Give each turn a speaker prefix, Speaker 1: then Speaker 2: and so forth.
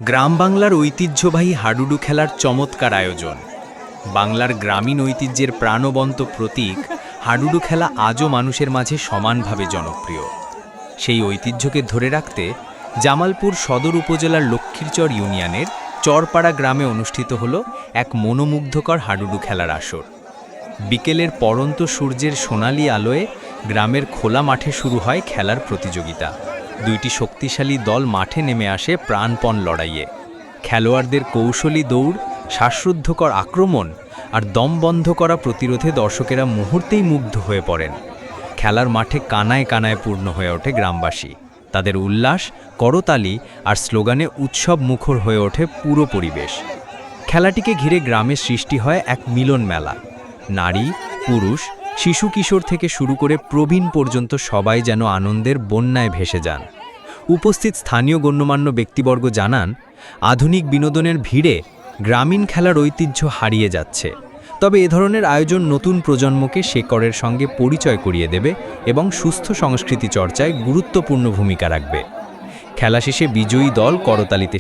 Speaker 1: গ্রাম বাংলার ঐতিহ্যবাহী হাডুডু খেলার চমৎকার আয়োজন। বাংলার গ্রামীণ ঐতিহ্যের প্রাণবন্ত প্রতীক হাডুডু খেলা আজও মানুষের মাঝে সমানভাবে জনপ্রিয়। সেই ঐতিহ্যকে ধরে রাখতে জামালপুর সদর উপজেলার লক্ষ্মীরচর ইউনিয়নের চরপাড়া গ্রামে অনুষ্ঠিত হল এক মনোমুগ্ধকর হাডুডু খেলার আসর। বিকেলের পড়ন্ত সূর্যের সোনালি আলোয় গ্রামের খোলা মাঠে শুরু হয় খেলার প্রতিযোগিতা। দুইটি শক্তিশালী দল মাঠে নেমে আসে প্রাণপণ লড়াইয়ে। খেলোয়াড়দের কৌশলী দৌড়, শ্বাসরুদ্ধকর আক্রমণ আর দম বন্ধ করা প্রতিরোধে দর্শকেরা মুহূর্তেই মুগ্ধ হয়ে পড়েন। খেলার মাঠে কানায় কানায় পূর্ণ হয়ে ওঠে গ্রামবাসী। তাদের উল্লাস, করতালি আর স্লোগানে উৎসব মুখর হয়ে ওঠে পুরো পরিবেশ। খেলাটিকে ঘিরে গ্রামের সৃষ্টি হয় এক মিলন মেলা। নারী, পুরুষ, শিশু কিশোর থেকে শুরু করে প্রবীণ পর্যন্ত সবাই যেন আনন্দের বন্যায় ভেসে যান। উপস্থিত স্থানীয় গণ্যমান্য ব্যক্তিবর্গ জানান, আধুনিক বিনোদনের ভিড়ে গ্রামীণ খেলার ঐতিহ্য হারিয়ে যাচ্ছে। তবে এ ধরনের আয়োজন নতুন প্রজন্মকে শেকড়ের সঙ্গে পরিচয় করিয়ে দেবে এবং সুস্থ সংস্কৃতি চর্চায় গুরুত্বপূর্ণ ভূমিকা রাখবে। খেলা শেষে বিজয়ী দল করতালিতে